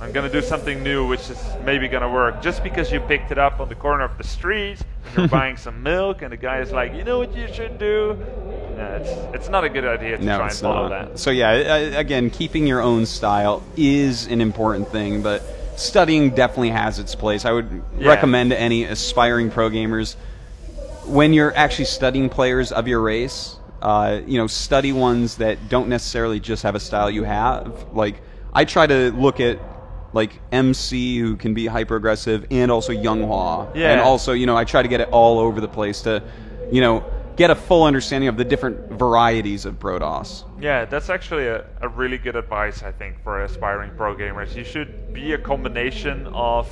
I'm gonna do something new, which is maybe gonna work. Just because you picked it up on the corner of the street, and you're buying some milk, and the guy is like, you know what you should do? It's not a good idea to try and follow that. So yeah, again, keeping your own style is an important thing, but studying definitely has its place. I would recommend to any aspiring pro gamers, when you're actually studying players of your race, you know, study ones that don't necessarily just have a style you have. Like, I try to look at like MC, who can be hyper aggressive, and also Younghwa. Yeah. And also, you know, I try to get it all over the place to, you know, get a full understanding of the different varieties of Protoss. Yeah, that's actually a really good advice, I think, for aspiring pro gamers. You should be a combination of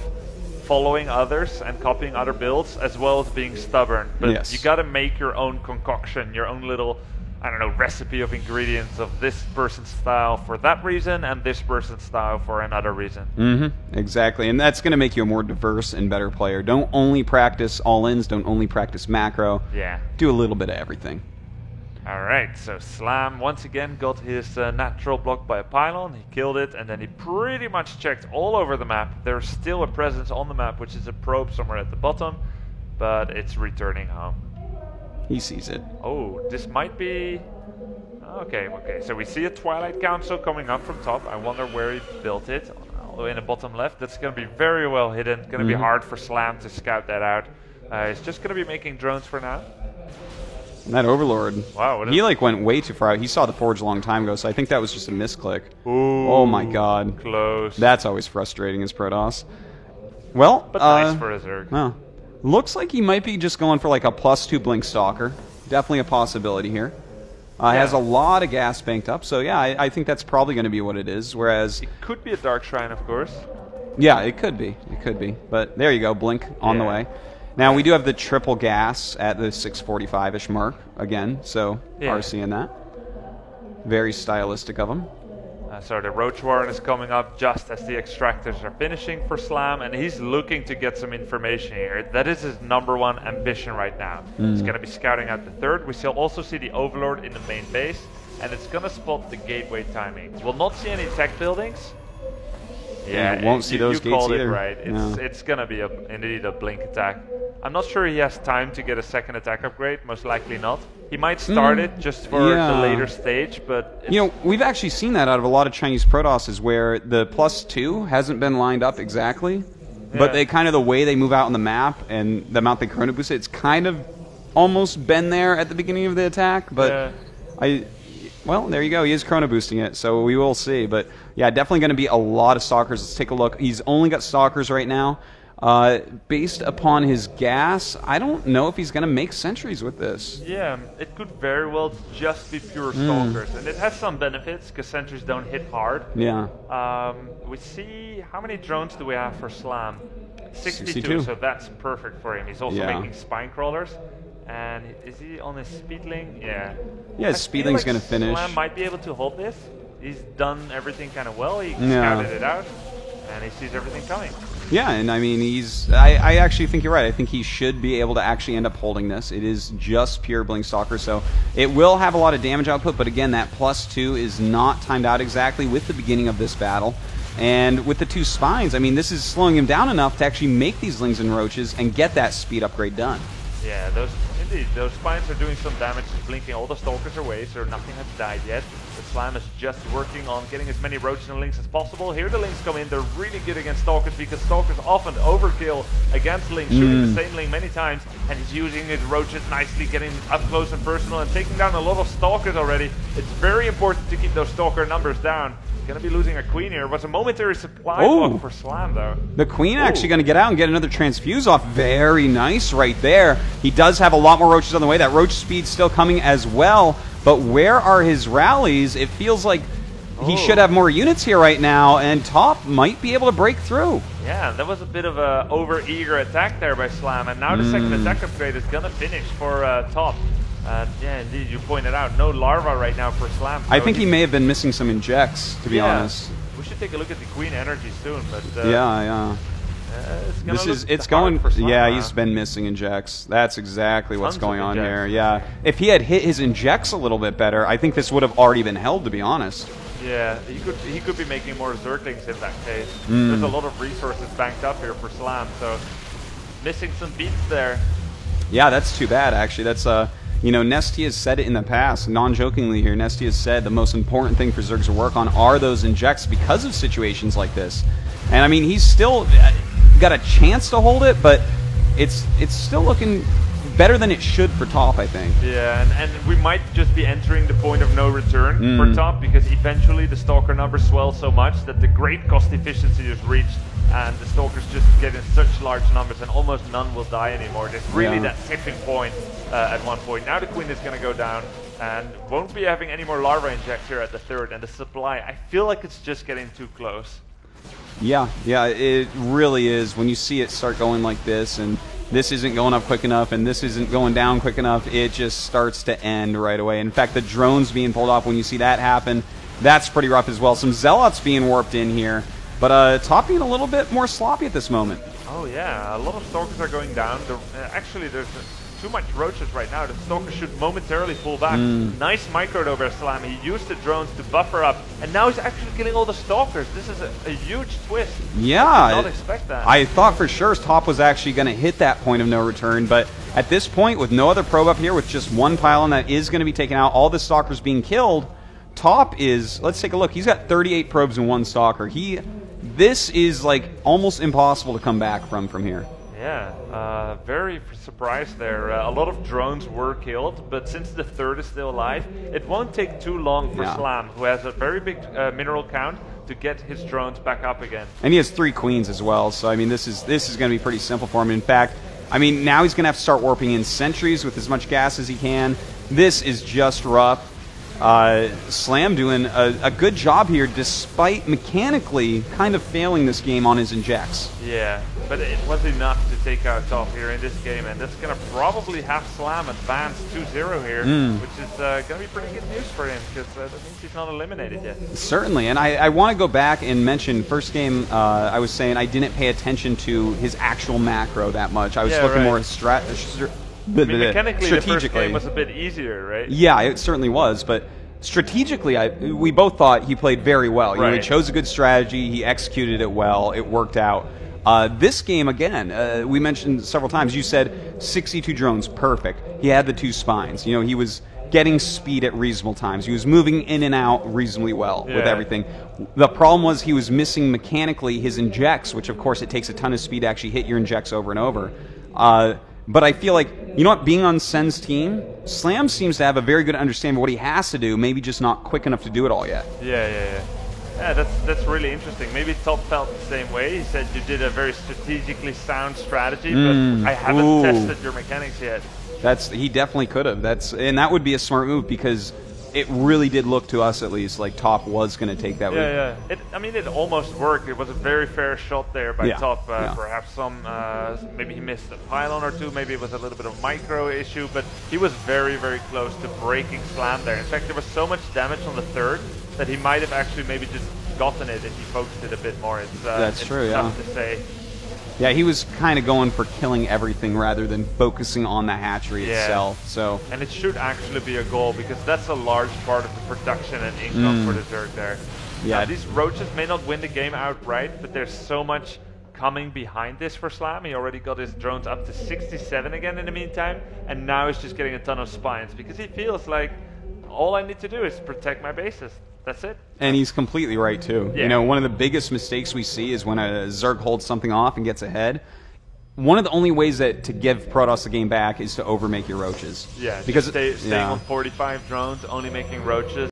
following others and copying other builds, as well as being stubborn. But you gotta make your own concoction, your own little, I don't know, recipe of ingredients of this person's style for that reason and this person's style for another reason. Exactly, and that's going to make you a more diverse and better player. Don't only practice all-ins, don't only practice macro. Yeah. Do a little bit of everything. Alright, so Slam once again got his natural block by a pylon. He killed it, and then he pretty much checked all over the map. There's still a presence on the map, which is a probe somewhere at the bottom, but it's returning home. He sees it. Oh, this might be... Okay, so we see a Twilight Council coming up from top. I wonder where he built it. All the way in the bottom left. That's going to be very well hidden. Going to be hard for Slam to scout that out. He's just going to be making drones for now. And that Overlord. Wow. He like went way too far out. He saw the Forge a long time ago, so I think that was just a misclick. Ooh, oh my god. Close. That's always frustrating as Protoss. Well, but nice for a Zerg. Well, looks like he might be just going for like a +2 Blink Stalker. Definitely a possibility here. Has a lot of gas banked up, so yeah, I think that's probably going to be what it is. Whereas it could be a Dark Shrine, of course. Yeah, it could be. It could be. But there you go, Blink on the way. Now, we do have the triple gas at the 645-ish mark again, so RC in that. Very stylistic of him. So the Roach Warren is coming up just as the extractors are finishing for Slam, and he's looking to get some information here. That is his #1 ambition right now. He's going to be scouting out the third. We also see the Overlord in the main base, and it's going to spot the gateway timing. We'll not see any tech buildings. Yeah, won't see those gates called either. It right. It's going to be indeed a blink attack. I'm not sure he has time to get a second attack upgrade. Most likely not. He might start it just for the later stage, but... You know, we've actually seen that out of a lot of Chinese Protosses where the +2 hasn't been lined up exactly, but they kind of, the way they move out on the map and the amount they chrono boost it, it's kind of almost been there at the beginning of the attack, but well, there you go. He is chrono boosting it, so we will see. But yeah, definitely going to be a lot of Stalkers. Let's take a look. He's only got Stalkers right now. Based upon his gas, I don't know if he's going to make sentries with this. Yeah, it could very well just be pure Stalkers. And it has some benefits, because sentries don't hit hard. Yeah. We see, how many drones do we have for Slam? 62, so that's perfect for him. He's also making spine crawlers. And is he on his Speedling? Yeah. Yeah, his Speedling's going to finish. Slam might be able to hold this. He's done everything kind of well. He scouted it out, and he sees everything coming. Yeah, and I mean, I actually think you're right. I think he should be able to actually end up holding this. It is just pure Blink Stalker, so it will have a lot of damage output, but again, that +2 is not timed out exactly with the beginning of this battle. And with the 2 spines, I mean, this is slowing him down enough to actually make these Lings and Roaches and get that speed upgrade done. Yeah, those spines are doing some damage, blinking all the Stalkers away, so nothing has died yet. The Slam is just working on getting as many Roaches and Lings as possible. Here the Lings come in, they're really good against Stalkers, because Stalkers often overkill against Lings, shooting the same Ling many times, and he's using his Roaches nicely, getting up close and personal, and taking down a lot of Stalkers already. It's very important to keep those Stalker numbers down. Gonna be losing a Queen here. It was a momentary supply block for Slam, though. The Queen actually going to get out and get another Transfuse off. Very nice right there. He does have a lot more Roaches on the way. That Roach speed still coming as well. But where are his rallies? It feels like he should have more units here right now, and Top might be able to break through. Yeah, that was a bit of a over-eager attack there by Slam, and now the second attack upgrade is gonna finish for Top. Yeah, indeed, you pointed out, no Larva right now for Slam. So I think he may have been missing some injects, to be honest. We should take a look at the Queen energy soon, but... it's going for Slam. Yeah, he's been missing injects. That's exactly what's going on here. Yeah, if he had hit his injects a little bit better, I think this would have already been held, to be honest. Yeah, he could be making more Zerglings in that case. There's a lot of resources banked up here for Slam, so missing some beats there. Yeah, that's too bad, actually. That's, you know, Nesty has said it in the past, non-jokingly here, Nesty has said the most important thing for Zergs to work on are those injects because of situations like this. And, I mean, he's still got a chance to hold it, but it's still looking better than it should for top, I think. Yeah, and we might just be entering the point of no return for top, because eventually the Stalker numbers swell so much that the great cost efficiency is reached, and the Stalkers just get in such large numbers and almost none will die anymore. There's really that tipping point at one point. Now the Queen is going to go down and won't be having any more larva injects here at the third, and the supply, I feel like it's just getting too close. Yeah, it really is. When you see it start going like this, and this isn't going up quick enough, and this isn't going down quick enough, it just starts to end right away. In fact, the drones being pulled off, when you see that happen, that's pretty rough as well. Some Zealots being warped in here, but top being a little bit more sloppy at this moment. Oh yeah, a lot of Stalkers are going down. Actually, there's too much Roaches right now. The Stalkers should momentarily pull back. Nice micro over Slam. He used the drones to buffer up, and now he's actually killing all the Stalkers. This is a huge twist. Yeah, I did not expect that. I thought for sure top was actually going to hit that point of no return, but at this point, with no other probe up here, with just one pylon that is going to be taken out, all the Stalkers being killed, top is, let's take a look. He's got 38 probes and 1 Stalker. This is like almost impossible to come back from here. Yeah, very surprised there. A lot of drones were killed, but since the third is still alive, it won't take too long for Slam, who has a very big mineral count, to get his drones back up again. And he has 3 queens as well, so I mean this is going to be pretty simple for him. In fact, I mean now he's going to have to start warping in sentries with as much gas as he can. This is just rough. Slam doing a good job here, despite mechanically kind of failing this game on his injects. Yeah, but it was enough to take out top here in this game, and that's going to probably have Slam advance 2-0 here, which is going to be pretty good news for him, because that means he's not eliminated yet. Certainly, and I want to go back and mention, first game I was saying I didn't pay attention to his actual macro that much. I was looking more at mechanically, the first game was a bit easier, right? Yeah, it certainly was, but strategically, we both thought he played very well. You know, he chose a good strategy, he executed it well, it worked out. This game, again, we mentioned several times, you said 62 drones, perfect. He had the 2 spines. You know, he was getting speed at reasonable times. He was moving in and out reasonably well with everything. The problem was he was missing mechanically his injects, which of course it takes a ton of speed to actually hit your injects over and over. But I feel like, you know what, being on Sen's team, Slam seems to have a very good understanding of what he has to do, maybe just not quick enough to do it all yet. Yeah, that's really interesting. Maybe Top felt the same way. He said you did a very strategically sound strategy, but I haven't tested your mechanics yet. He definitely could have. And that would be a smart move, because it really did look to us, at least, like Top was going to take that route. Yeah. I mean, it almost worked. It was a very fair shot there by Top. Perhaps maybe he missed a pylon or 2. Maybe it was a little bit of micro issue, but he was very, very close to breaking Slam there. In fact, there was so much damage on the third that he might have actually maybe just gotten it if he focused it a bit more. It's true, tough to say. Yeah, he was kind of going for killing everything rather than focusing on the hatchery itself. So, and it should actually be a goal, because that's a large part of the production and income for the Zerg there. Yeah, now, these Roaches may not win the game outright, but there's so much coming behind this for Slam. He already got his drones up to 67 again in the meantime, and now he's just getting a ton of spines, because he feels like all I need to do is protect my bases. That's it. And he's completely right, too. You know, one of the biggest mistakes we see is when a Zerg holds something off and gets ahead. One of the only ways to give Protoss the game back is to overmake your Roaches. Yeah, because staying on 45 drones, only making Roaches,